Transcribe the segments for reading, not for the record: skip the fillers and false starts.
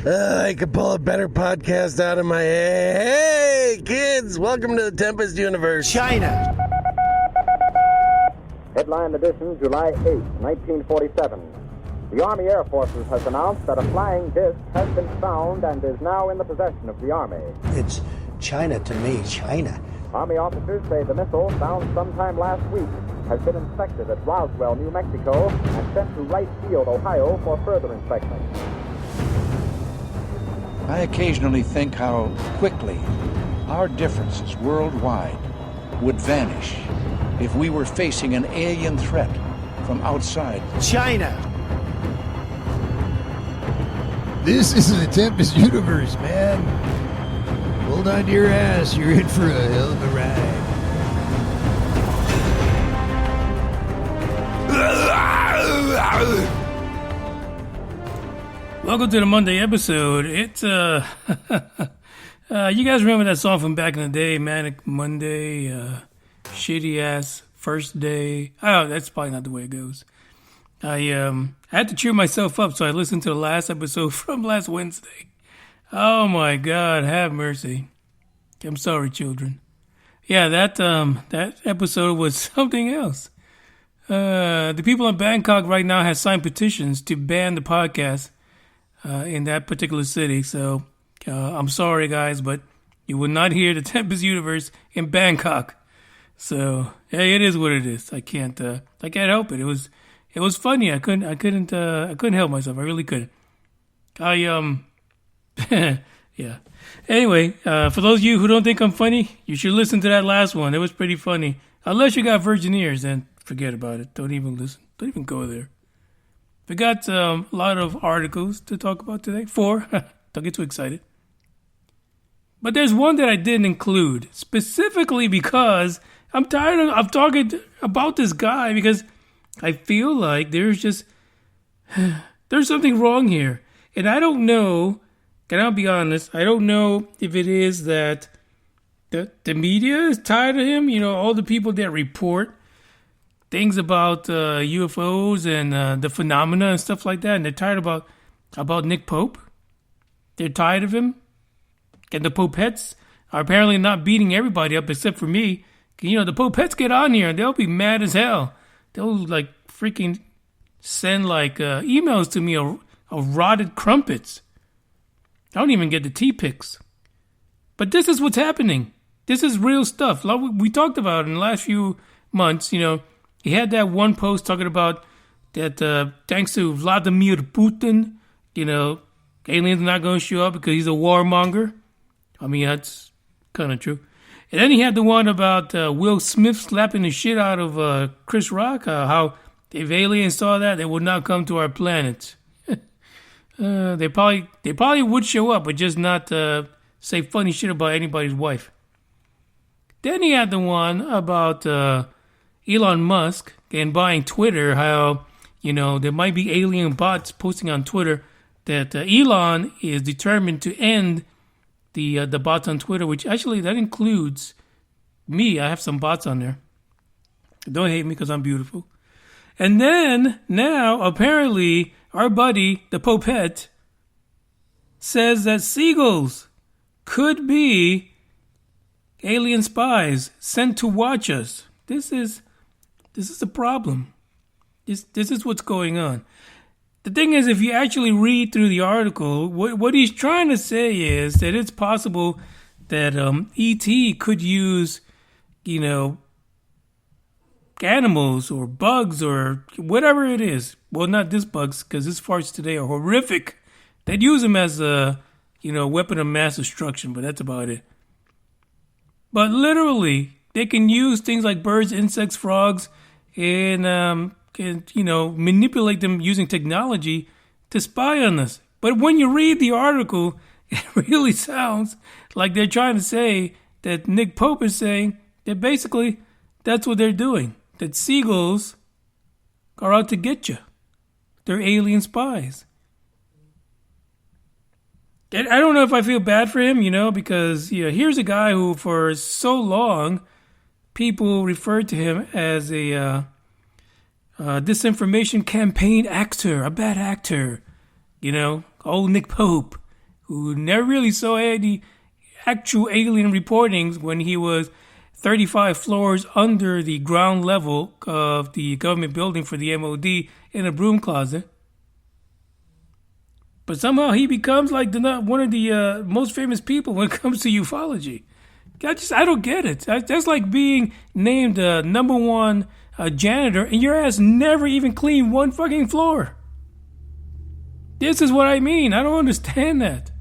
I could pull a better podcast out of my head. Hey, kids, welcome to the Tempest Universe. China. Headline edition, July 8, 1947. The Army Air Forces has announced that a flying disc has been found and is now in the possession of the Army. It's China to me, China. Army officers say the missile, found sometime last week, has been inspected at Roswell, New Mexico, and sent to Wright Field, Ohio, for further inspection. I occasionally think how quickly our differences worldwide would vanish if we were facing an alien threat from outside. China. This is the Tempest Universe, man. Hold on to your ass. You're in for a hell of a ride. Welcome to the Monday episode. It's you guys remember that song from back in the day, Manic Monday, shitty ass first day. Oh, that's probably not the way it goes. I had to cheer myself up, so I listened to the last episode from last Wednesday. Oh my God, have mercy. I'm sorry, children. Yeah, that episode was something else. The people in Bangkok right now have signed petitions to ban the podcast in that particular city. So I'm sorry, guys, but you will not hear the Tempest Universe in Bangkok. So hey, it is what it is. I can't help it. It was funny. I couldn't help myself. I really couldn't. Yeah. Anyway, for those of you who don't think I'm funny, you should listen to that last one. It was pretty funny. Unless you got virgin ears, then forget about it. Don't even listen. Don't even go there. We got a lot of articles to talk about today. 4. Don't get too excited. But there's one that I didn't include, specifically because I'm tired of talking about this guy, because I feel like there's something wrong here. And I don't know, and I'll be honest, I don't know if it is that the media is tired of him. You know, all the people that report things about UFOs and the phenomena and stuff like that, and they're tired about Nick Pope. They're tired of him. And the Popettes are apparently not beating everybody up except for me. You know, the Popettes get on here and they'll be mad as hell. They'll like freaking send like emails to me of rotted crumpets. I don't even get the tea pics. But this is what's happening. This is real stuff. Like we talked about in the last few months, you know, he had that one post talking about that thanks to Vladimir Putin, you know, aliens are not going to show up because he's a warmonger. I mean, that's kind of true. And then he had the one about Will Smith slapping the shit out of Chris Rock. How if aliens saw that, they would not come to our planet. They probably would show up, but just not say funny shit about anybody's wife. Then he had the one about Elon Musk and buying Twitter. How, you know, there might be alien bots posting on Twitter that Elon is determined to end the bots on Twitter, which actually that includes me. I have some bots on there. Don't hate me because I'm beautiful. And then now apparently our buddy the Popette says that seagulls could be alien spies sent to watch us. This is a problem. This is what's going on. The thing is, if you actually read through the article, what he's trying to say is that it's possible that E.T. could use, you know, animals or bugs or whatever it is. Well, not this bugs, because his farts today are horrific. They'd use them as a, you know, weapon of mass destruction, but that's about it. But literally, they can use things like birds, insects, frogs, and you know, manipulate them using technology to spy on us. But when you read the article, it really sounds like they're trying to say that Nick Pope is saying that basically that's what they're doing. That seagulls are out to get you. They're alien spies. And I don't know if I feel bad for him, you know, because, you know, here's a guy who for so long people referred to him as a disinformation campaign actor, a bad actor, you know, old Nick Pope. who never really saw any actual alien reportings when he was 35 floors under the ground level of the government building for the MOD in a broom closet. But somehow he becomes like one of the most famous people when it comes to ufology. I don't get it. That's like being named number one janitor and your ass never even cleaned one fucking floor. This is what I mean. I don't understand that.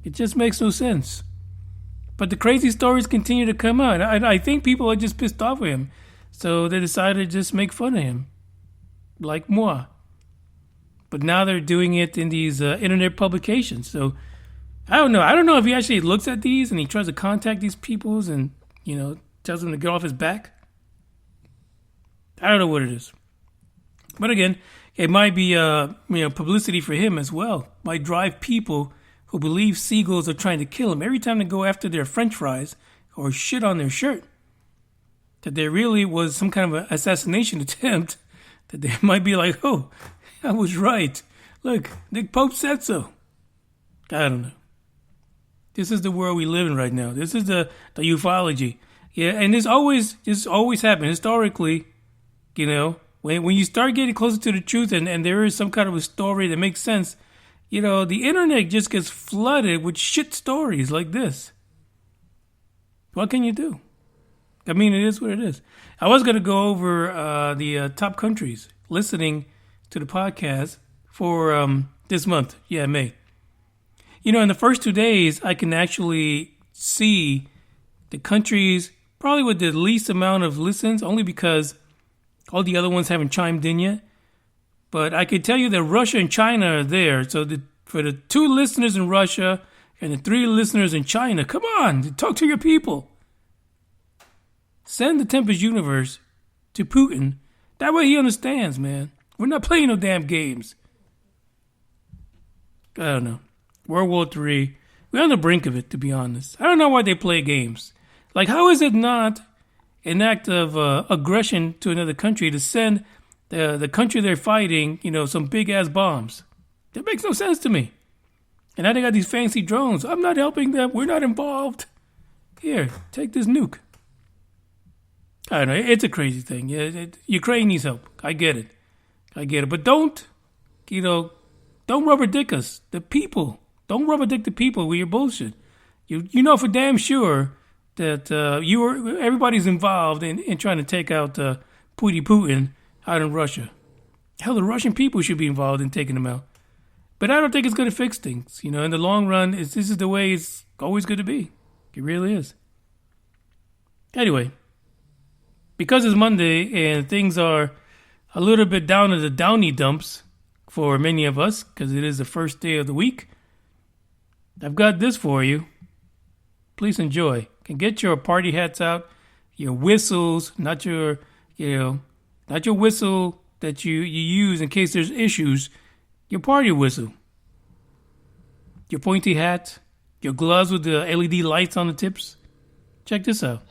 It just makes no sense. But the crazy stories continue to come out. I think people are just pissed off with him. So they decided to just make fun of him. Like moi. But now they're doing it in these internet publications. So I don't know. I don't know if he actually looks at these and he tries to contact these people and, tells them to get off his back. I don't know what it is. But again, it might be publicity for him as well. Might drive people who believe seagulls are trying to kill him every time they go after their french fries or shit on their shirt. That there really was some kind of an assassination attempt. That they might be like, oh, I was right. Look, Nick Pope said so. I don't know. This is the world we live in right now. This is the ufology. Yeah, and this always happened historically. When you start getting closer to the truth and there is some kind of a story that makes sense, the internet just gets flooded with shit stories like this. What can you do? I mean, it is what it is. I was going to go over the top countries listening to the podcast for this month. Yeah, May. In the first 2 days, I can actually see the countries probably with the least amount of listens, only because all the other ones haven't chimed in yet. But I can tell you that Russia and China are there. So for the 2 listeners in Russia and the 3 listeners in China, come on, talk to your people. Send the Tempest Universe to Putin. That way he understands, man. We're not playing no damn games. I don't know. World War III. We're on the brink of it, to be honest. I don't know why they play games. Like, how is it not an act of aggression to another country to send the country they're fighting, some big-ass bombs? That makes no sense to me. And now they got these fancy drones. I'm not helping them. We're not involved. Here, take this nuke. I don't know. It's a crazy thing. Ukraine needs help. I get it. But don't rubber dick us. The people. Don't rubber dick the people with your bullshit. You know for damn sure that everybody's involved in trying to take out Putin out in Russia. Hell, the Russian people should be involved in taking them out. But I don't think it's going to fix things. In the long run, this is the way it's always going to be. It really is. Anyway, because it's Monday and things are a little bit down in the downy dumps for many of us, because it is the first day of the week, I've got this for you. Please enjoy. Can get your party hats out, your whistles, not your whistle that you use in case there's issues. Your party whistle. Your pointy hat, your gloves with the LED lights on the tips. Check this out.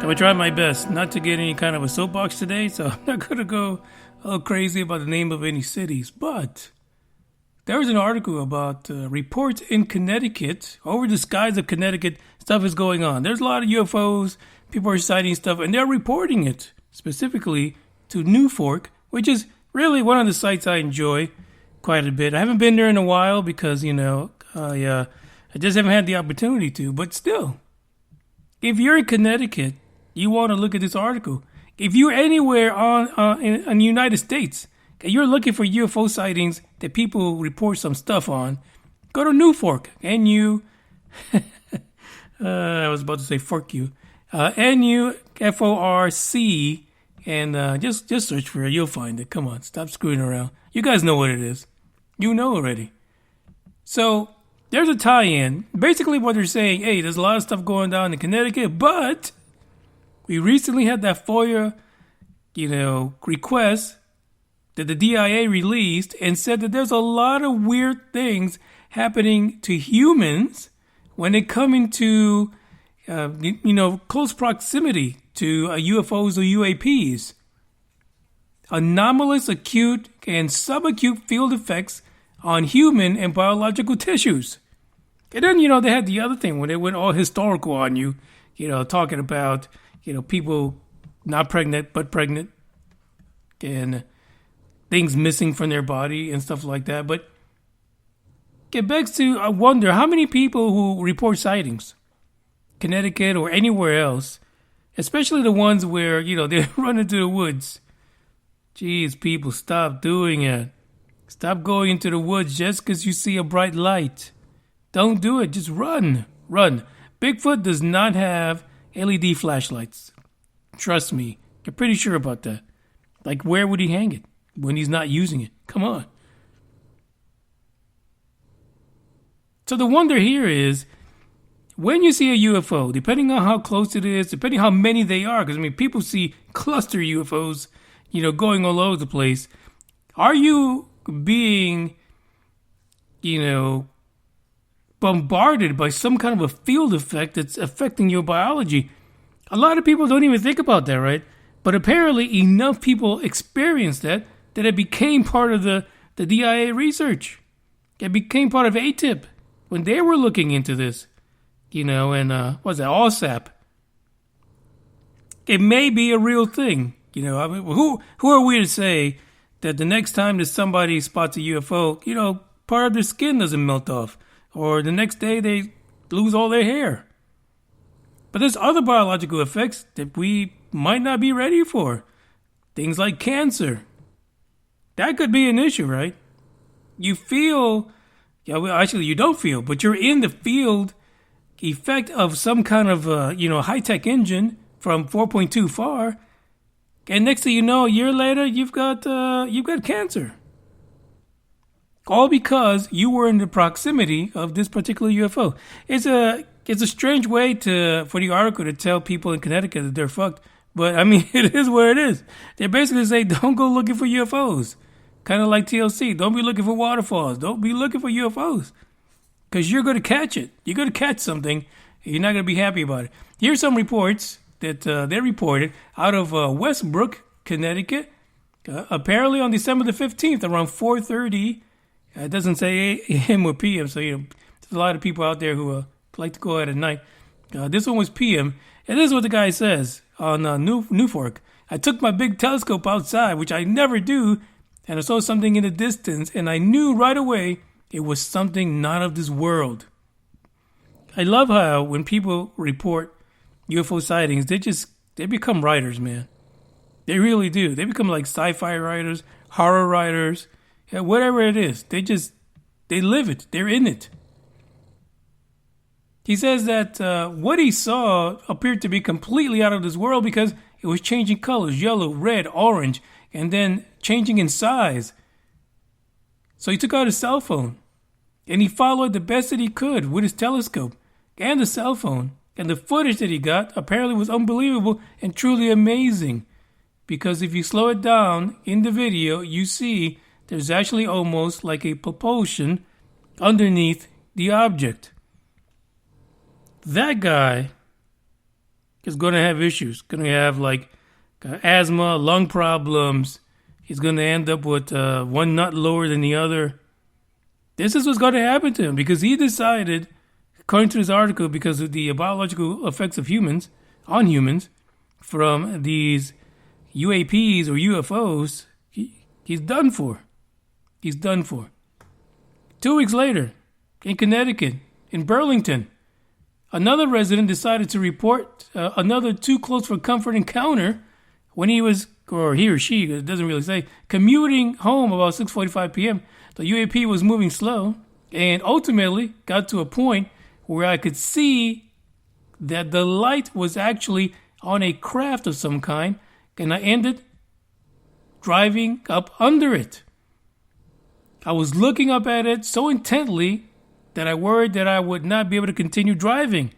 I'm going to try my best not to get any kind of a soapbox today, so I'm not going to go all crazy about the name of any cities. But there was an article about reports in Connecticut. Over the skies of Connecticut, stuff is going on. There's a lot of UFOs. People are sighting stuff, and they're reporting it specifically to New Fork, which is really one of the sites I enjoy quite a bit. I haven't been there in a while because, I just haven't had the opportunity to. But still, if you're in Connecticut, you want to look at this article. If you're anywhere in the United States, and you're looking for UFO sightings that people report some stuff on, go to New Fork. I was about to say fork you. NUFORC. And just search for it. You'll find it. Come on. Stop screwing around. You guys know what it is. You know already. So there's a tie-in. Basically what they're saying, hey, there's a lot of stuff going down in Connecticut, but we recently had that FOIA, request that the DIA released and said that there's a lot of weird things happening to humans when they come into, close proximity to UFOs or UAPs. Anomalous acute and subacute field effects on human and biological tissues. And then, they had the other thing when they went all historical on you, talking about, people not pregnant but pregnant and things missing from their body and stuff like that. But it begs to wonder how many people who report sightings, Connecticut or anywhere else, especially the ones where, they run into the woods. Jeez, people, stop doing it. Stop going into the woods just because you see a bright light. Don't do it. Just run. Run. Bigfoot does not have LED flashlights. Trust me. You're pretty sure about that. Like, where would he hang it when he's not using it? Come on. So the wonder here is, when you see a UFO, depending on how close it is, depending how many they are, because, people see cluster UFOs, going all over the place. Are you being, bombarded by some kind of a field effect that's affecting your biology? A lot of people don't even think about that, right? But apparently enough people experience that it became part of the DIA research. It became part of ATIP when they were looking into this. What's that, ALSAP? It may be a real thing. Who are we to say that the next time that somebody spots a UFO, part of their skin doesn't melt off, or the next day they lose all their hair? But there's other biological effects that we might not be ready for. Things like cancer. That could be an issue, right? You feel, actually you don't feel, but you're in the field effect of some kind of, high-tech engine from 4.2 far, and next thing you know, a year later, you've got cancer. All because you were in the proximity of this particular UFO. It's a strange way for the article to tell people in Connecticut that they're fucked, but it is where it is. They basically say, don't go looking for UFOs. Kind of like TLC. Don't be looking for waterfalls. Don't be looking for UFOs. Because you're going to catch it. You're going to catch something. And you're not going to be happy about it. Here's some reports that they reported out of Westbrook, Connecticut. Apparently on December the 15th, around 4:30. It doesn't say a.m. or p.m. So, there's a lot of people out there who like to go out at night. This one was p.m. And this is what the guy says on New Fork. I took my big telescope outside, which I never do, and I saw something in the distance, and I knew right away it was something not of this world. I love how when people report UFO sightings, they become writers, man. They really do. They become like sci-fi writers, horror writers, whatever it is. They live it. They're in it. He says that what he saw appeared to be completely out of this world because it was changing colors, yellow, red, orange, and then changing in size. So he took out his cell phone and he followed the best that he could with his telescope and the cell phone. And the footage that he got apparently was unbelievable and truly amazing. Because if you slow it down in the video, you see there's actually almost like a propulsion underneath the object. That guy is going to have issues. Going to have like asthma, lung problems. He's going to end up with one nut lower than the other. This is what's going to happen to him because he decided, according to this article, because of the biological effects of humans, on humans, from these UAPs or UFOs, he's done for. He's done for. 2 weeks later, in Connecticut, in Burlington, another resident decided to report another too close for comfort encounter when he was, or he or she, it doesn't really say, commuting home about 6:45 p.m. The UAP was moving slow and ultimately got to a point where I could see that the light was actually on a craft of some kind, and I ended driving up under it. I was looking up at it so intently that I worried that I would not be able to continue driving.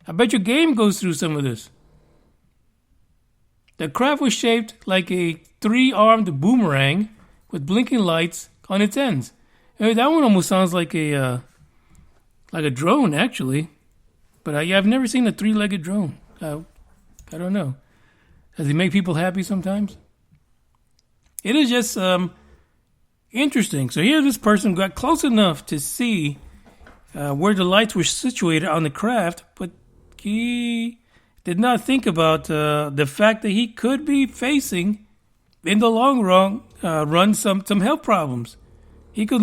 I bet your game goes through some of this. The craft was shaped like a 3-armed boomerang with blinking lights on its ends. That one almost sounds like a drone, actually. But I've never seen a 3-legged drone. I don't know. Does it make people happy sometimes? It is just interesting. So here this person got close enough to see where the lights were situated on the craft, but he did not think about the fact that he could be facing, in the long run, some health problems. He could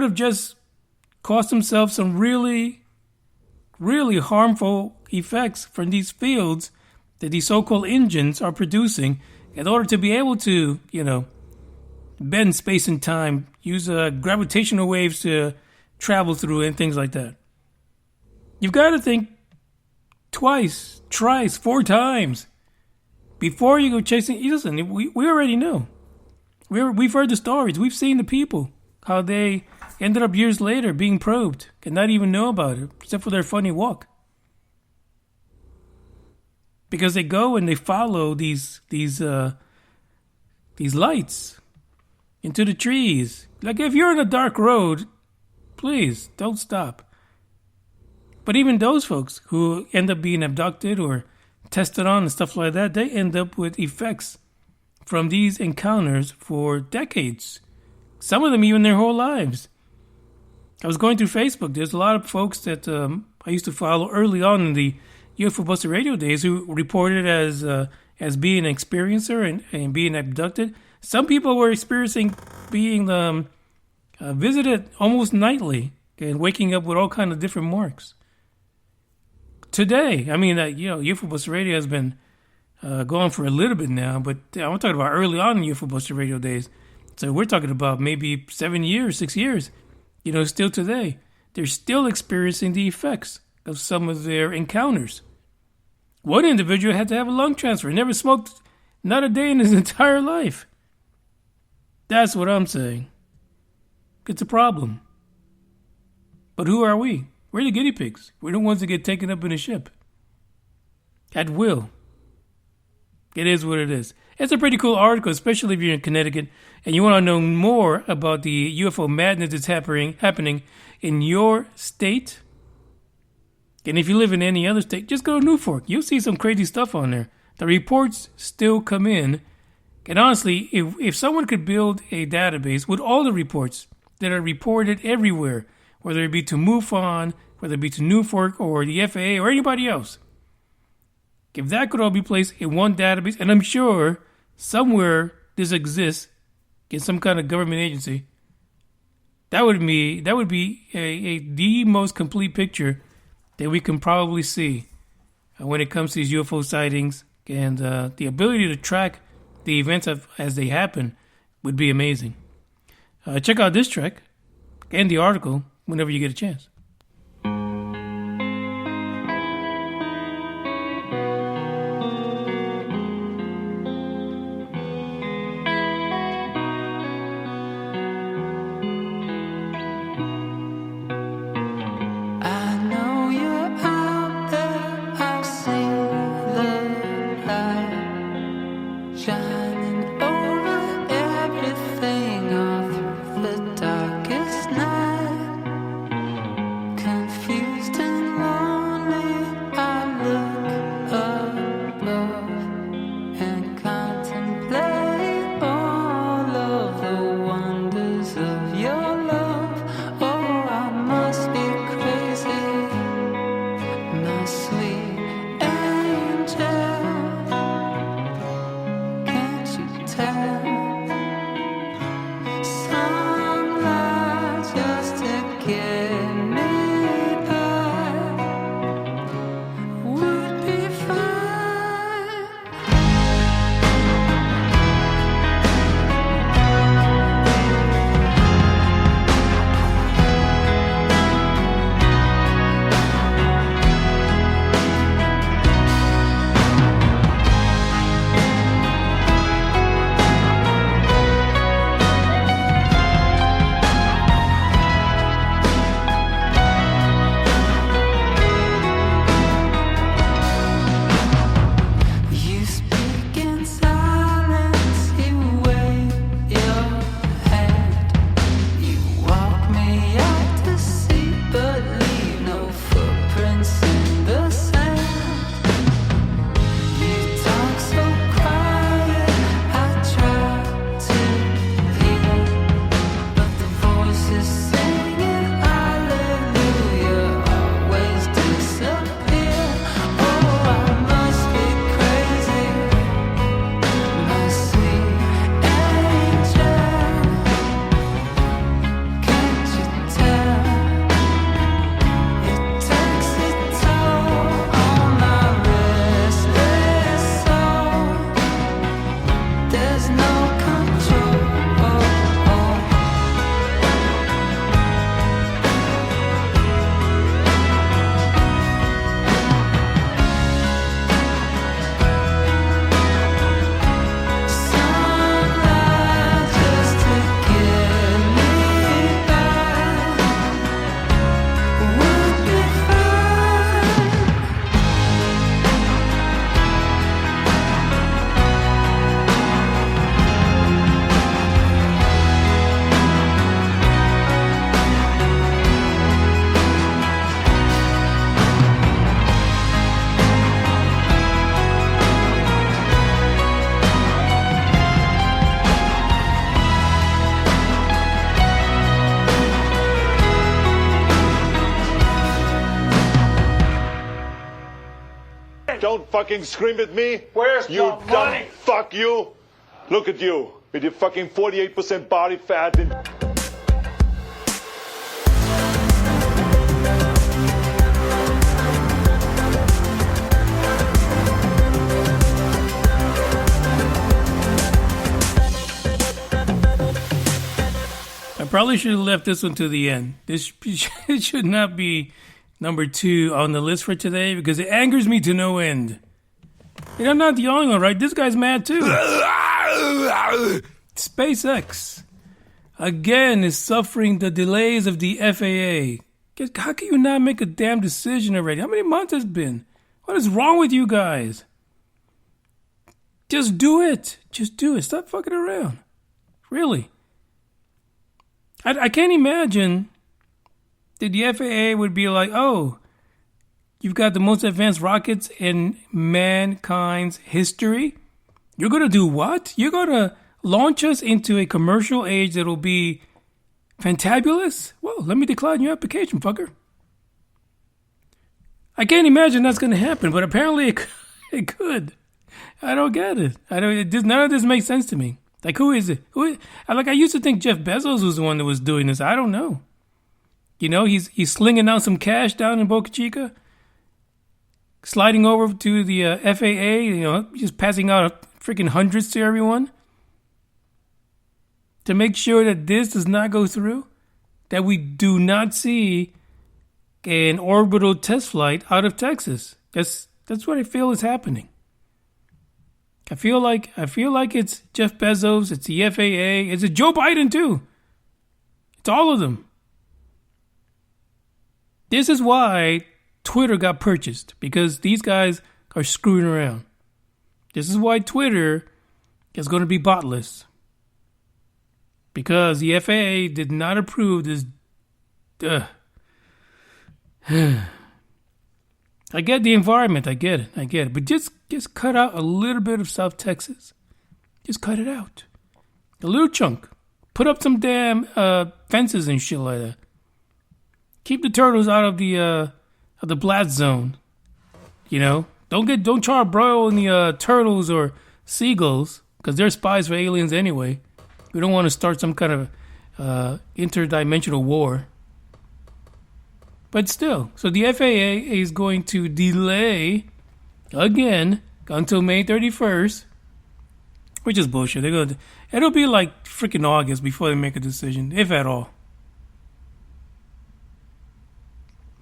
have just caused himself some really, really harmful effects from these fields that these so-called engines are producing in order to be able to, bend space and time, use gravitational waves to travel through and things like that. You've got to think twice, thrice, 4 times before you go chasing. Listen, we already know. We've heard the stories. We've seen the people, how they ended up years later being probed and not even know about it, except for their funny walk. Because they go and they follow these lights into the trees. Like if you're in a dark road, please don't stop. But even those folks who end up being abducted or tested on and stuff like that, they end up with effects from these encounters for decades. Some of them even their whole lives. I was going through Facebook. There's a lot of folks that I used to follow early on in the UFO Buster Radio days who reported as being an experiencer and being abducted. Some people were experiencing being visited almost nightly and waking up with all kinds of different marks. Today, UFO Buster Radio has been going for a little bit now, but I'm talking about early on in UFO Buster Radio days. So we're talking about maybe 7 years, 6 years. Still today, they're still experiencing the effects of some of their encounters. One individual had to have a lung transfer. Never smoked not a day in his entire life. That's what I'm saying. It's a problem. But who are we? We're the guinea pigs. We're the ones that get taken up in a ship. At will. It is what it is. It's a pretty cool article, especially if you're in Connecticut and you want to know more about the UFO madness that's happening in your state. And if you live in any other state, just go to Newfork. You'll see some crazy stuff on there. The reports still come in. And honestly, if someone could build a database with all the reports that are reported everywhere, whether it be to MUFON, whether it be to Newfork or the FAA or anybody else, if that could all be placed in one database, and I'm sure somewhere this exists in some kind of government agency, that would be the most complete picture that we can probably see when it comes to these UFO sightings, and the ability to track the events as they happen would be amazing. Check out this track and the article whenever you get a chance. fucking scream at me? Where's you the dumb money? Fuck you. Look at you with your fucking 48% body fat and... I probably should have left this one to the end. This should not be number 2 on the list for today because it angers me to no end. And I'm not the only one, right? This guy's mad too. SpaceX, again, is suffering the delays of the FAA. How can you not make a damn decision already? How many months has it been? What is wrong with you guys? Just do it. Just do it. Stop fucking around. Really. I can't imagine that the FAA would be like, oh, you've got the most advanced rockets in mankind's history. You're going to do what? You're going to launch us into a commercial age that will be fantabulous? Well, let me decline your application, fucker. I can't imagine that's going to happen, but apparently it could. I don't get it. None of this makes sense to me. Like, who is it? I used to think Jeff Bezos was the one that was doing this. I don't know. You know, he's slinging out some cash down in Boca Chica, sliding over to the FAA, you know, just passing out freaking hundreds to everyone to make sure that this does not go through, that we do not see an orbital test flight out of Texas. That's what I feel is happening. I feel like it's Jeff Bezos, it's the FAA, it's Joe Biden too. It's all of them. This is why Twitter got purchased, because these guys are screwing around. This is why Twitter is going to be botless, because the FAA did not approve this. I get the environment. I get it. But just cut out a little bit of South Texas. Just cut it out. A little chunk. Put up some damn fences and shit like that. Keep the turtles out of the blast zone. You know, don't char broil in the turtles or seagulls, because they're spies for aliens anyway. We don't want to start some kind of interdimensional war. But still, so the FAA is going to delay again until May 31st, which is bullshit. It'll be like freaking August before they make a decision, if at all.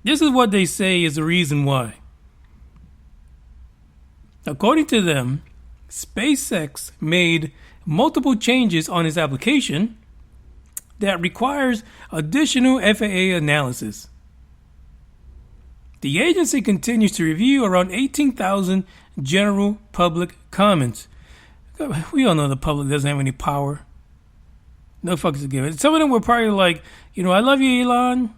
This is what they say is the reason why. According to them, SpaceX made multiple changes on its application that requires additional FAA analysis. The agency continues to review around 18,000 general public comments. We all know the public doesn't have any power. No fucks to give it. Some of them were probably like, you know, I love you, Elon.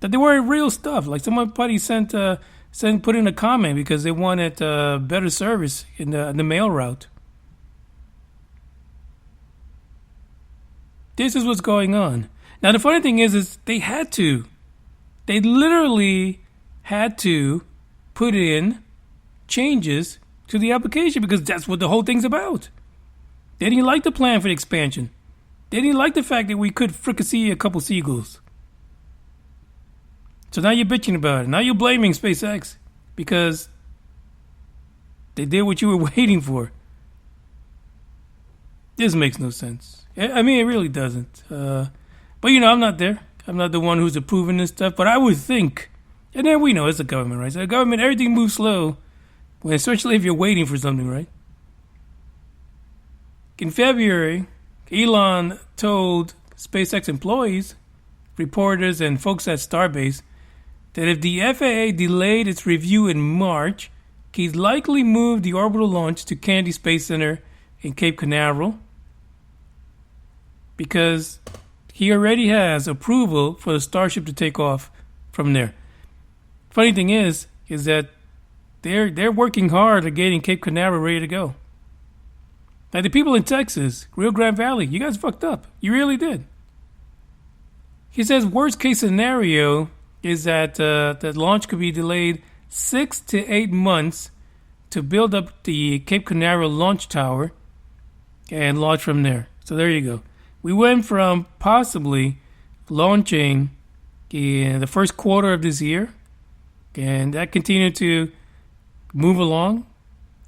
That they weren't real stuff. Like somebody put in a comment because they wanted better service in the mail route. This is what's going on. Now the funny thing is they had to. They literally had to put in changes to the application because that's what the whole thing's about. They didn't like the plan for the expansion. They didn't like the fact that we could fricassee a couple seagulls. So now you're bitching about it. Now you're blaming SpaceX because they did what you were waiting for. This makes no sense. I mean, it really doesn't. But, you know, I'm not there. I'm not the one who's approving this stuff. But I would think, and then we know it's the government, right? So the government, everything moves slow, especially if you're waiting for something, right? In February, Elon told SpaceX employees, reporters, and folks at Starbase that if the FAA delayed its review in March, he'd likely move the orbital launch to Kennedy Space Center in Cape Canaveral because he already has approval for the Starship to take off from there. Funny thing is that they're working hard at getting Cape Canaveral ready to go. Like the people in Texas, Rio Grande Valley, you guys fucked up. You really did. He says worst case scenario is that the launch could be delayed 6 to 8 months to build up the Cape Canaveral launch tower and launch from there. So there you go. We went from possibly launching in the first quarter of this year, and that continued to move along.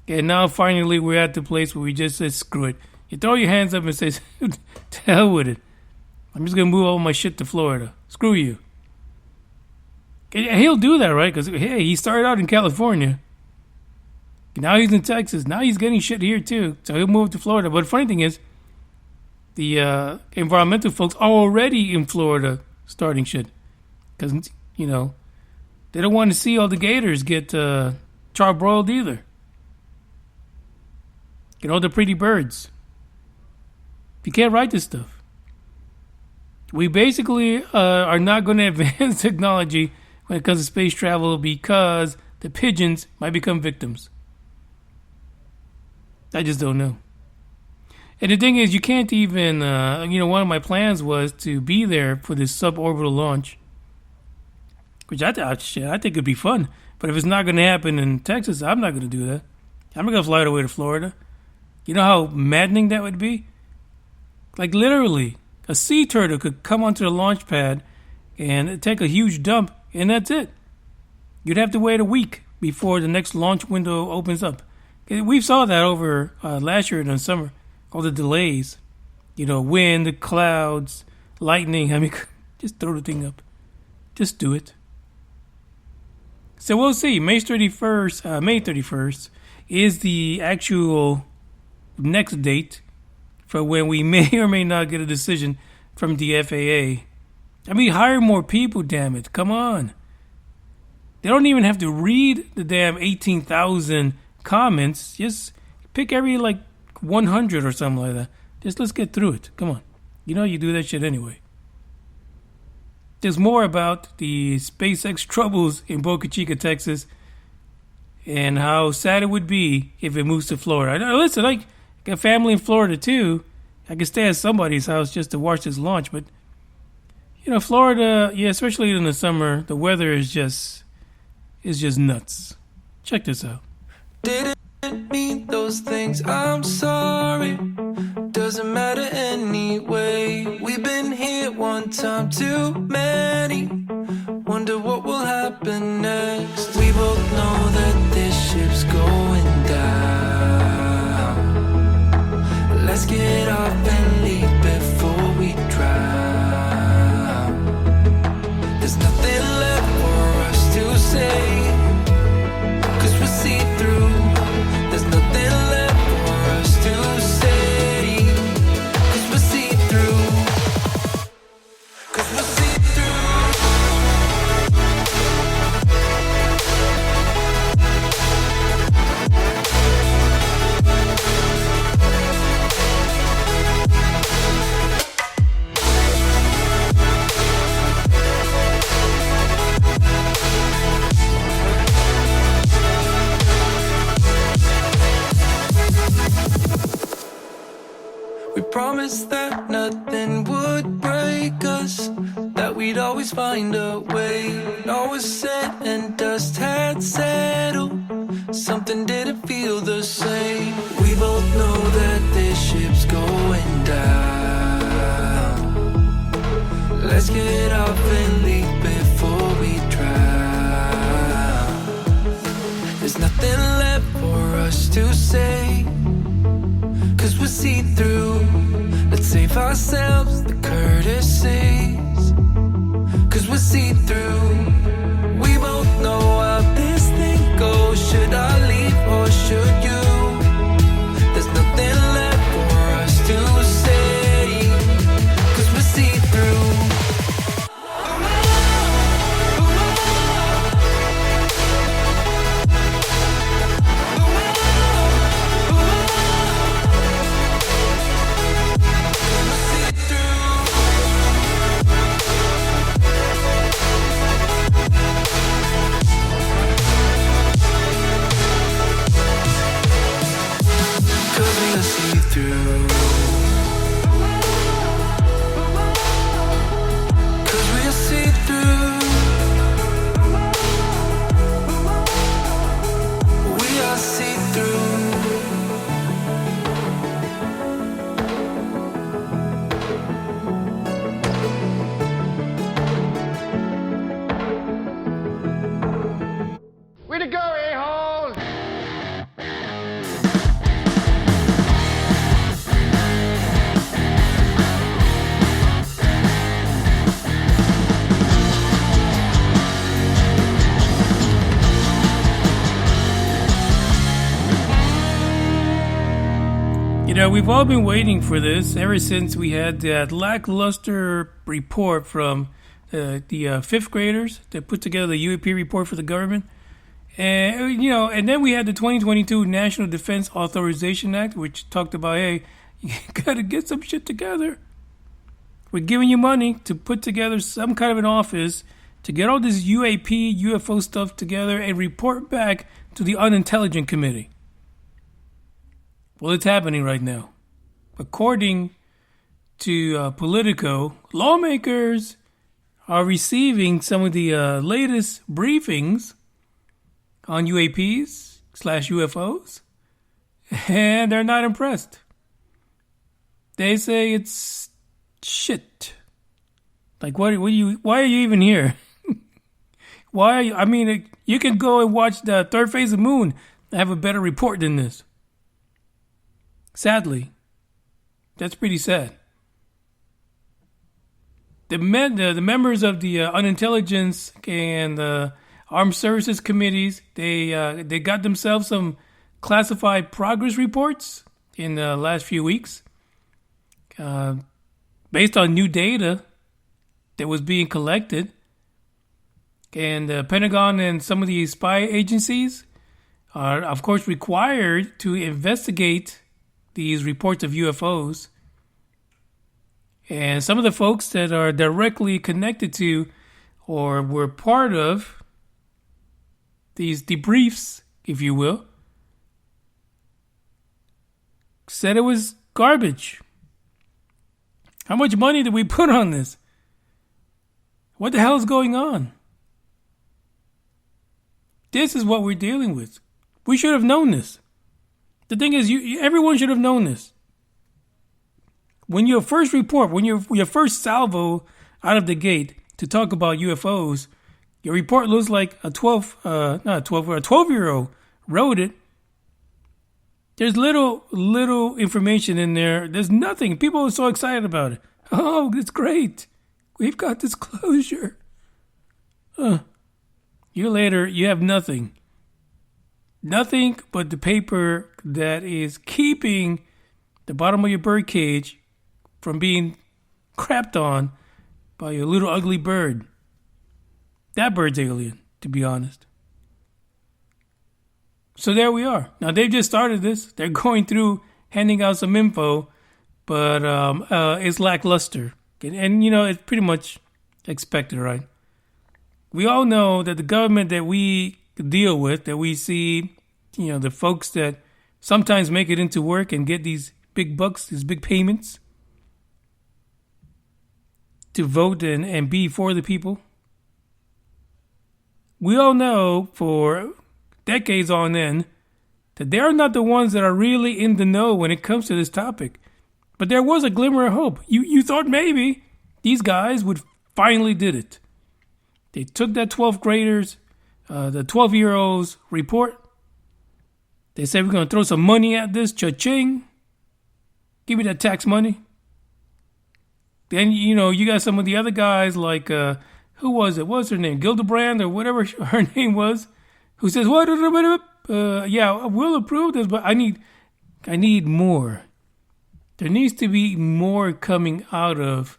And now finally we're at the place where we just said, screw it. You throw your hands up and say, to hell with it. I'm just going to move all my shit to Florida. Screw you. And he'll do that, right? Because, hey, he started out in California. Now he's in Texas. Now he's getting shit here, too. So he'll move to Florida. But the funny thing is, the environmental folks are already in Florida starting shit. Because, you know, they don't want to see all the gators get charbroiled either. You know, the pretty birds. You can't write this stuff. We basically are not going to advance technology when it comes to space travel because the pigeons might become victims. I just don't know. And the thing is, you can't even, one of my plans was to be there for this suborbital launch, which I think it'd be fun. But if it's not going to happen in Texas, I'm not going to do that. I'm not going to fly all the way to Florida. You know how maddening that would be? Like literally, a sea turtle could come onto the launch pad and take a huge dump, and that's it. You'd have to wait a week before the next launch window opens up. We saw that over last year in the summer. All the delays, wind, clouds, lightning. I mean, just throw the thing up. Just do it. So we'll see. May 31st is the actual next date for when we may or may not get a decision from the FAA. I mean, hire more people, damn it. Come on. They don't even have to read the damn 18,000 comments. Just pick every 100 or something like that. Just let's get through it. Come on. You do that shit anyway. There's more about the SpaceX troubles in Boca, Chica, Texas, and how sad it would be if it moves to Florida. Listen, I got family in Florida too. I could stay at somebody's house just to watch this launch, but Florida, especially in the summer, the weather is just nuts. Check this out. Didn't mean those things, I'm sorry. Doesn't matter anyway. We've been here one time too many. Wonder what will happen next. We both know that this ship's going down. Let's get off and leave before we drown. There's nothing left for us to say, 'cause we'll see through. There's nothing left for us to say, 'cause we'll see through. 'Cause we'll see through. We promised that nothing would break us, that we'd always find a way. When all was said and dust had settled, something didn't feel the same. We both know that this ship's going down. Let's get off and leave before we drown. There's nothing left for us to say, 'cause we'll see through. Let's save ourselves the courtesies, 'cause we'll see through. We both know how this thing goes. Should I leave or should you? There's nothing left for us to say, 'cause we'll see through. we've all been waiting for this ever since we had that lackluster report from the fifth graders that put together the UAP report for the government. And, and then we had the 2022 National Defense Authorization Act, which talked about, hey, you got to get some shit together. We're giving you money to put together some kind of an office to get all this UAP, UFO stuff together and report back to the Unintelligent Committee. Well, it's happening right now. According to Politico, lawmakers are receiving some of the latest briefings on UAPs/UFOs, and they're not impressed. They say it's shit. Like, why are you even here? Why are you? I mean, you can go and watch the third phase of the moon and have a better report than this. Sadly, that's pretty sad. The members of the Unintelligence and the Armed Services Committees, they got themselves some classified progress reports in the last few weeks, based on new data that was being collected. And the Pentagon and some of the spy agencies are, of course, required to investigate these reports of UFOs. And some of the folks that are directly connected to or were part of these debriefs, if you will, said it was garbage. How much money did we put on this? What the hell is going on? This is what we're dealing with. We should have known this. The thing is, everyone should have known this. When your first report, when your first salvo out of the gate to talk about UFOs, your report looks like a 12-year-old wrote it. There's little information in there. There's nothing. People are so excited about it. Oh, it's great. We've got disclosure. Year later, you have nothing. Nothing but the paper that is keeping the bottom of your birdcage from being crapped on by a little ugly bird. That bird's alien, to be honest. So there we are. Now, they've just started this. They're going through handing out some info, but it's lackluster. And it's pretty much expected, right? We all know that the government that we deal with, that we see, the folks that sometimes make it into work and get these big bucks, these big payments to vote and be for the people. We all know for decades on end that they're not the ones that are really in the know when it comes to this topic. But there was a glimmer of hope. You thought maybe these guys would finally did it. They took that 12th graders, the 12-year-olds report. They said, we're going to throw some money at this, cha-ching. Give me that tax money. Then, you got some of the other guys like, who was it? What's her name? Gildebrand or whatever her name was, who says, what? Yeah, we'll approve this, but I need more. There needs to be more coming out of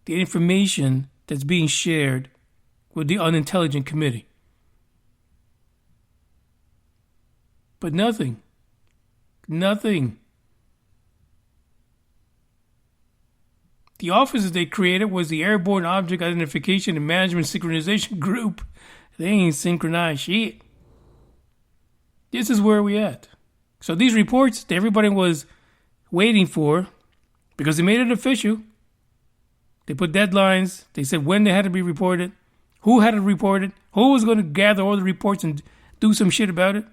the information that's being shared with the Unintelligent Committee. But nothing. The offices they created was the Airborne Object Identification and Management Synchronization Group. They ain't synchronized shit. This is where we at. So these reports that everybody was waiting for, because they made it official, they put deadlines, they said when they had to be reported, who had to report it, who was going to gather all the reports and do some shit about it,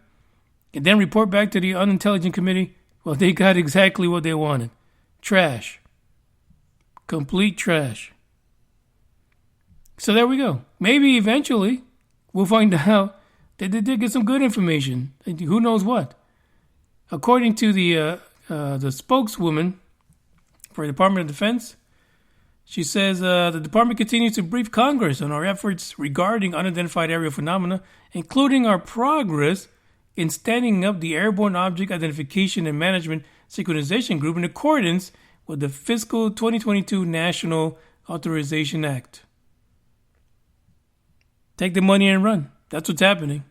and then report back to the Unintelligent Committee. Well, they got exactly what they wanted. Trash. Complete trash. So there we go. Maybe eventually we'll find out that they did get some good information. Who knows what? According to the spokeswoman for the Department of Defense, she says the department continues to brief Congress on our efforts regarding unidentified aerial phenomena, including our progress in standing up the Airborne Object Identification and Management Synchronization Group in accordance with the fiscal 2022 National Authorization Act. Take the money and run. That's what's happening.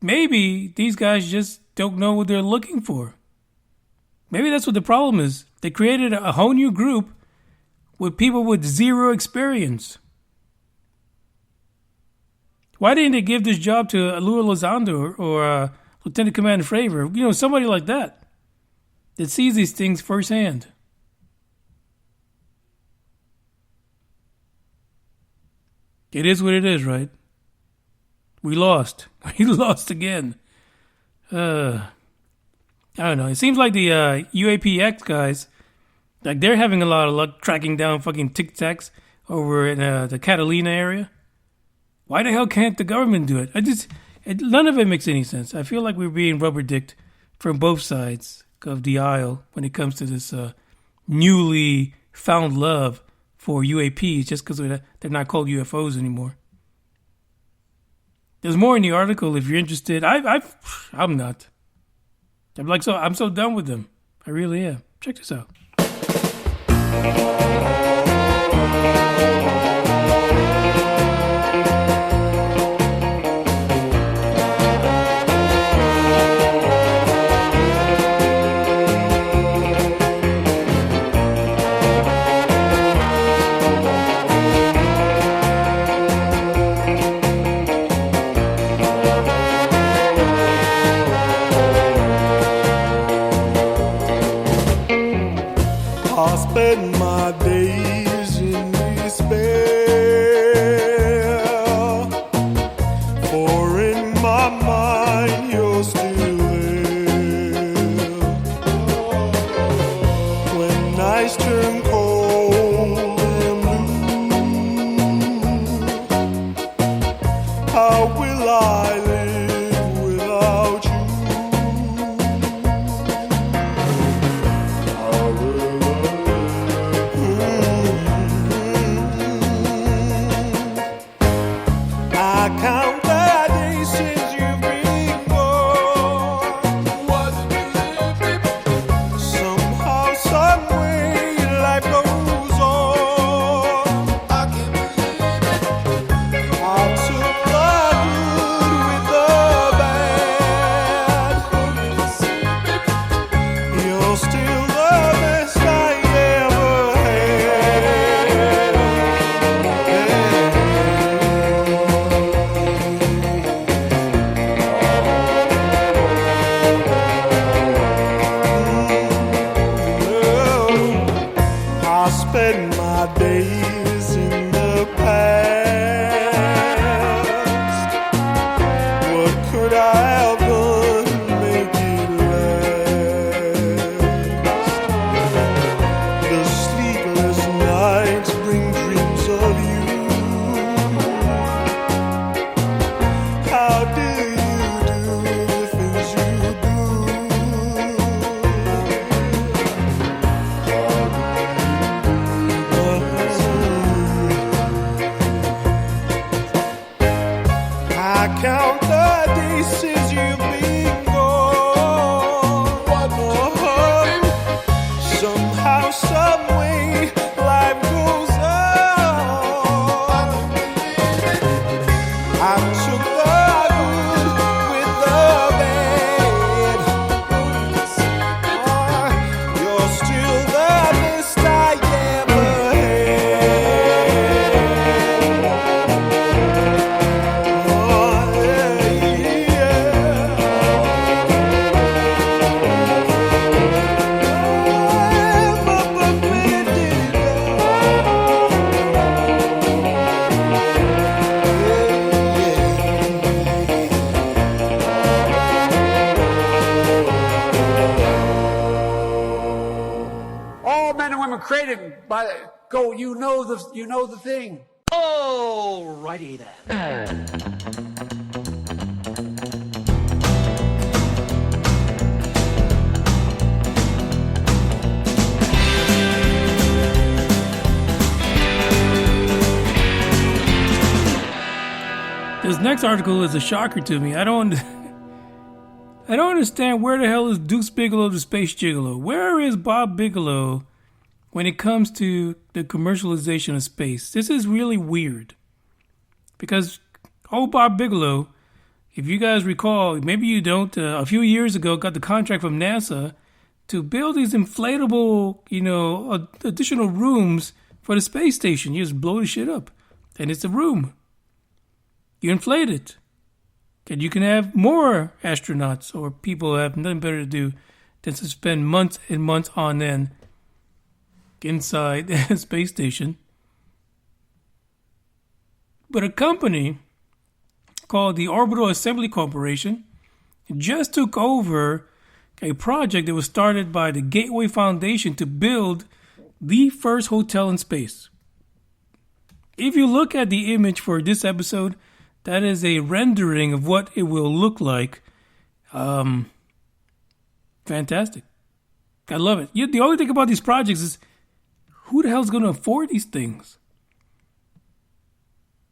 Maybe these guys just don't know what they're looking for. Maybe that's what the problem is. They created a whole new group with people with zero experience. Why didn't they give this job to Alua Lozando or Lieutenant Commander Fravor? Somebody like that sees these things firsthand. It is what it is, right? We lost. We lost again. I don't know. It seems like the UAPX guys, like they're having a lot of luck tracking down fucking Tic Tacs over in the Catalina area. Why the hell can't the government do it? None of it makes any sense. I feel like we're being rubber-dicked from both sides of the aisle when it comes to this newly found love for UAPs just because they're not called UFOs anymore. There's more in the article if you're interested. I'm not. I'm so done with them. I really am. Check this out. I spend my days in despair, for in my mind you're still there. When nights turn cold and blue, how will I live without you? I count the days since you've been gone. Wasn't living. Somehow, some way, life goes on. I can't believe it. I took the good with the bad. You're still the best I ever had. I spend my days in the past. What could I have done to make it last? The sleepless nights bring dreams of you. How do you do the things you do? I count the days since you've been gone. Somehow, some way, life goes on. I took the good with the bad. You're still the best I ever All men and women created by go. You know the thing. Alrighty then. This next next article is a shocker to me. I don't understand where the hell is Deuce Bigelow, the space gigolo. Where is Bob Bigelow when it comes to the commercialization of space? This is really weird. Because Bob Bigelow, if you guys recall, maybe you don't, a few years ago got the contract from NASA to build these inflatable, additional rooms for the space station. You just blow the shit up. And it's a room. You inflate it. And you can have more astronauts or people who have nothing better to do than to spend months and months on end inside the space station. But a company called the Orbital Assembly Corporation just took over a project that was started by the Gateway Foundation to build the first hotel in space. If you look at the image for this episode, that is a rendering of what it will look like. Fantastic. I love it. The only thing about these projects is who the hell is going to afford these things?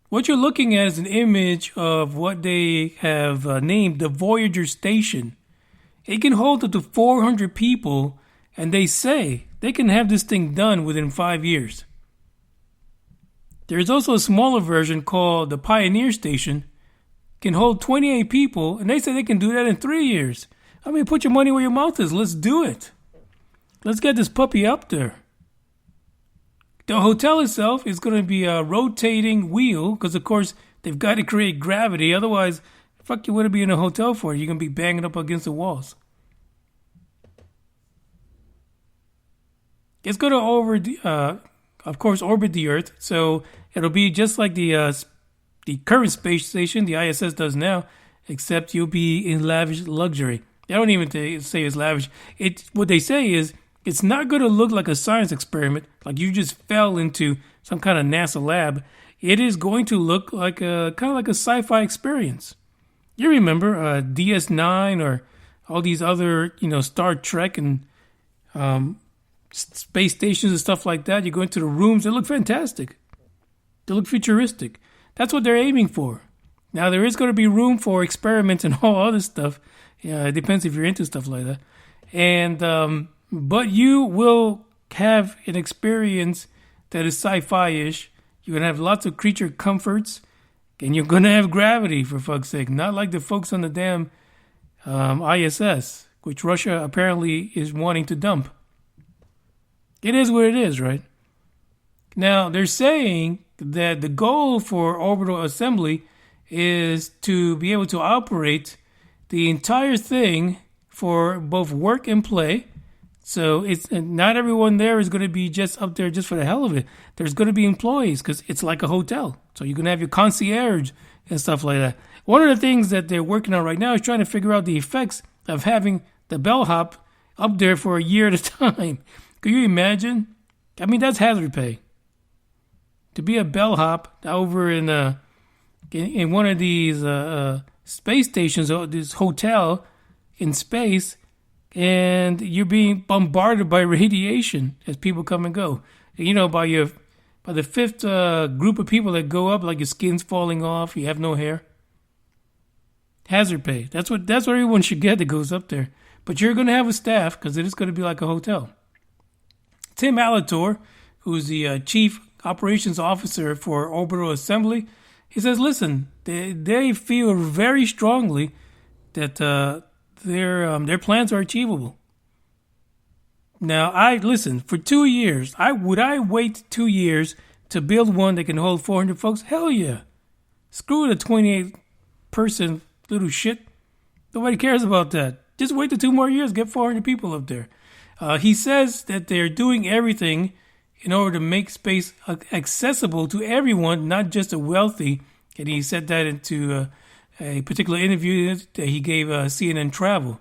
What you're looking at is an image of what they have named the Voyager Station. It can hold up to 400 people, and they say they can have this thing done within 5 years. There's also a smaller version called the Pioneer Station. Can hold 28 people, and they say they can do that in 3 years. I mean, put your money where your mouth is. Let's do it. Let's get this puppy up there. The hotel itself is going to be a rotating wheel because, of course, they've got to create gravity. Otherwise, fuck you wouldn't be in a hotel for. You're going to be banging up against the walls. It's going to of course, orbit the Earth. So it'll be just like the current space station, the ISS, does now, except you'll be in lavish luxury. They don't even say it's lavish. What they say is it's not going to look like a science experiment, like you just fell into some kind of NASA lab. It is going to look like kind of like a sci-fi experience. You remember DS9 or all these other, Star Trek and space stations and stuff like that. You go into the rooms, they look fantastic. They look futuristic. That's what they're aiming for. Now, there is going to be room for experiments and all other stuff. Yeah, it depends if you're into stuff like that. And but you will have an experience that is sci-fi-ish. You're going to have lots of creature comforts. And you're going to have gravity, for fuck's sake. Not like the folks on the damn ISS, which Russia apparently is wanting to dump. It is what it is, right? Now, they're saying that the goal for orbital assembly is to be able to operate the entire thing for both work and play. So it's not everyone there is going to be just up there just for the hell of it. There's going to be employees because it's like a hotel. So you're going to have your concierge and stuff like that. One of the things that they're working on right now is trying to figure out the effects of having the bellhop up there for a year at a time. Can you imagine? I mean, that's hazard pay. To be a bellhop over in one of these space stations, or this hotel in space, and you're being bombarded by radiation as people come and go. By the fifth group of people that go up, like your skin's falling off, you have no hair. Hazard pay. That's what everyone should get that goes up there. But you're going to have a staff because it is going to be like a hotel. Tim Alator, who's the chief operations officer for Orbital Assembly, he says, listen, they feel very strongly that their plans are achievable. Now, for 2 years, would I wait 2 years to build one that can hold 400 folks? Hell yeah. Screw the 28-person little shit. Nobody cares about that. Just wait the 2 more years, get 400 people up there. He says that they're doing everything in order to make space accessible to everyone, not just the wealthy. And he said that into a particular interview that he gave CNN Travel.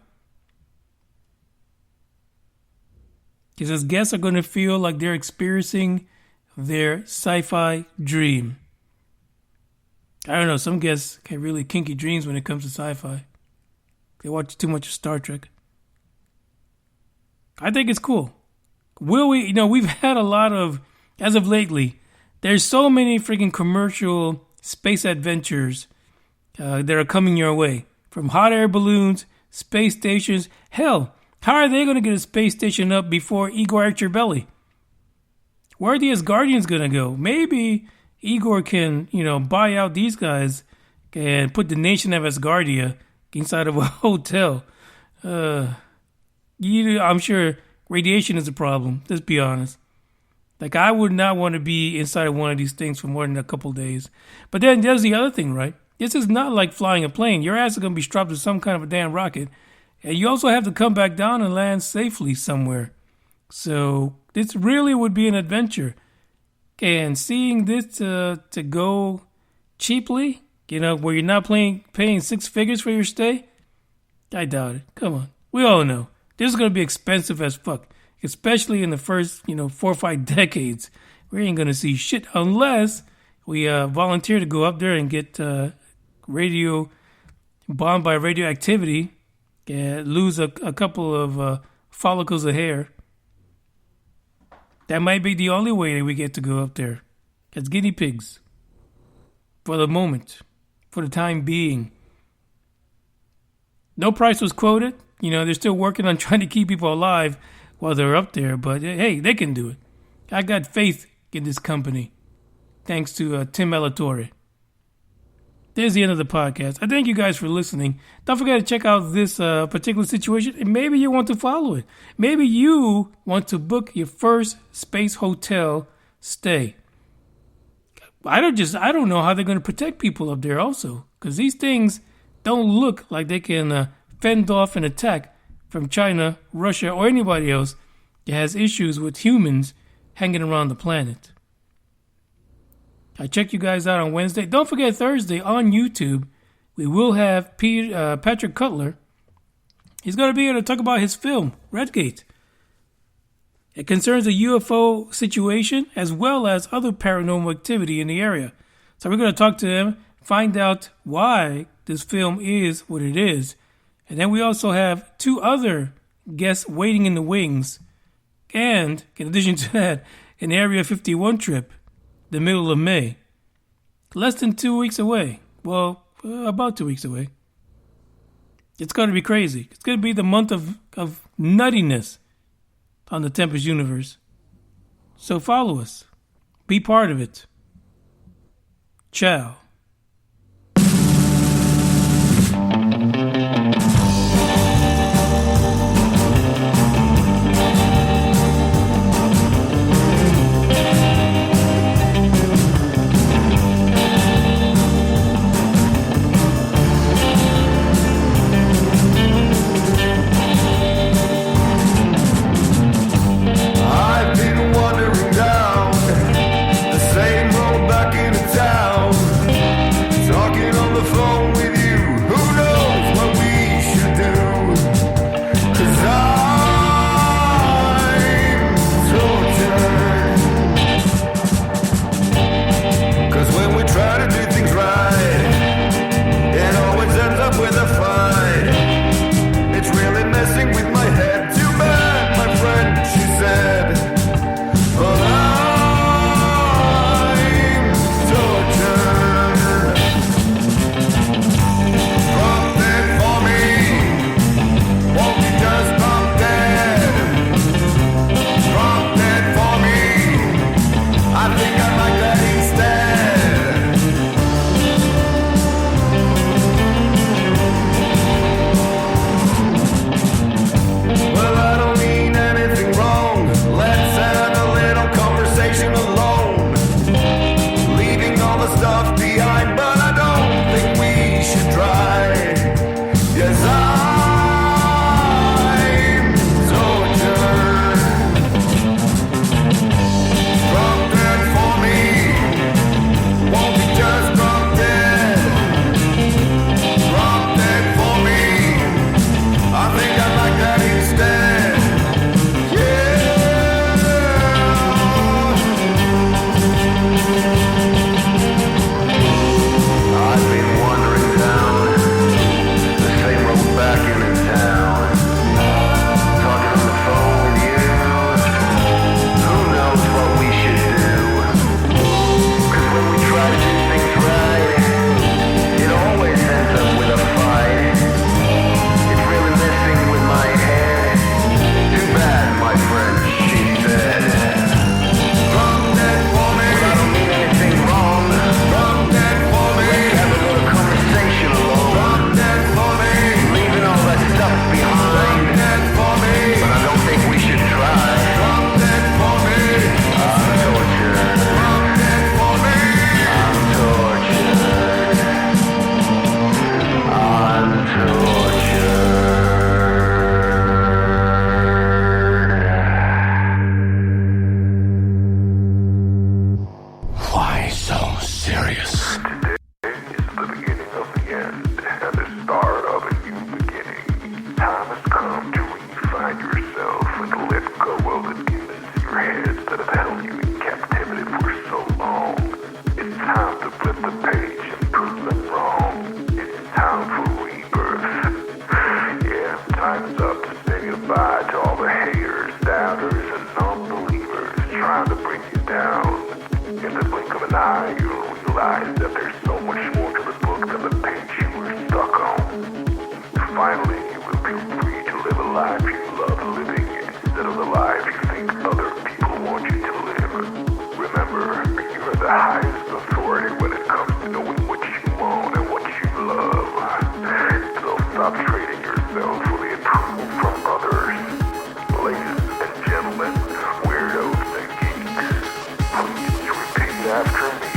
He says guests are going to feel like they're experiencing their sci-fi dream. I don't know, some guests get really kinky dreams when it comes to sci-fi. They watch too much of Star Trek. I think it's cool. We've had a lot of, as of lately, there's so many freaking commercial space adventures that are coming your way. From hot air balloons, space stations. Hell, how are they going to get a space station up before Igor at your belly? Where are the Asgardians going to go? Maybe Igor can, buy out these guys and put the nation of Asgardia inside of a hotel. I'm sure radiation is a problem. Let's be honest. Like, I would not want to be inside of one of these things for more than a couple days. But then there's the other thing, right? This is not like flying a plane. Your ass is going to be strapped to some kind of a damn rocket. And you also have to come back down and land safely somewhere. So this really would be an adventure. And seeing this to go cheaply, where you're not paying six figures for your stay, I doubt it. Come on. We all know. This is going to be expensive as fuck. Especially in the first, 4 or 5 decades. We ain't going to see shit unless we volunteer to go up there and get bombed by radioactivity and lose a couple of follicles of hair. That might be the only way that we get to go up there. As guinea pigs. For the moment. For the time being. No price was quoted. They're still working on trying to keep people alive while they're up there. But hey, they can do it. I got faith in this company. Thanks to Tim Elatorre. There's the end of the podcast. I thank you guys for listening. Don't forget to check out this particular situation, and maybe you want to follow it. Maybe you want to book your first space hotel stay. I don't know how they're going to protect people up there also, because these things don't look like they can fend off an attack from China, Russia, or anybody else that has issues with humans hanging around the planet. I check you guys out on Wednesday. Don't forget Thursday on YouTube, we will have Patrick Cutler. He's going to be here to talk about his film, Redgate. It concerns a UFO situation as well as other paranormal activity in the area. So we're going to talk to him, find out why this film is what it is. And then we also have 2 other guests waiting in the wings. And in addition to that, an Area 51 trip, the middle of May. Less than 2 weeks away. Well, about 2 weeks away. It's going to be crazy. It's going to be the month of nuttiness on the Tempest Universe. So follow us. Be part of it. Ciao. I've been wandering down the same road back into town. time, you'll realize that there's so much more to the book than the page you were stuck on. Finally, you will feel free to live a life you love living instead of the life you think other people want you to live. Remember, you're the highest authority when it comes to knowing what you want and what you love. So stop trading yourself for the approval from others. Ladies and gentlemen, weirdos and geeks, please repeat after me.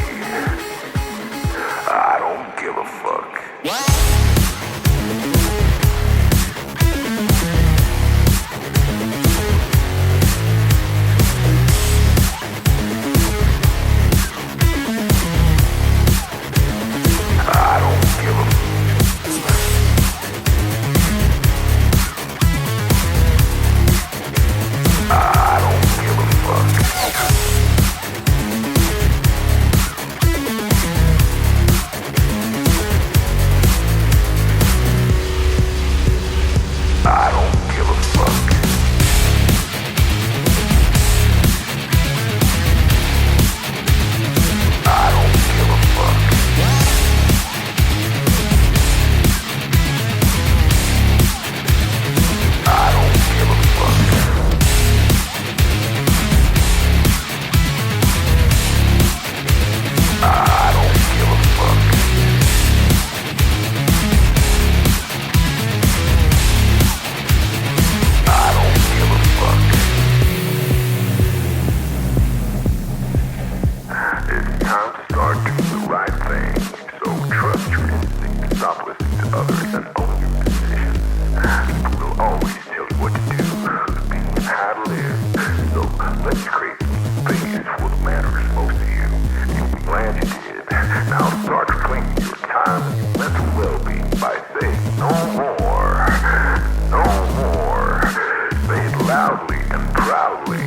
I don't give a fuck. Loudly and proudly.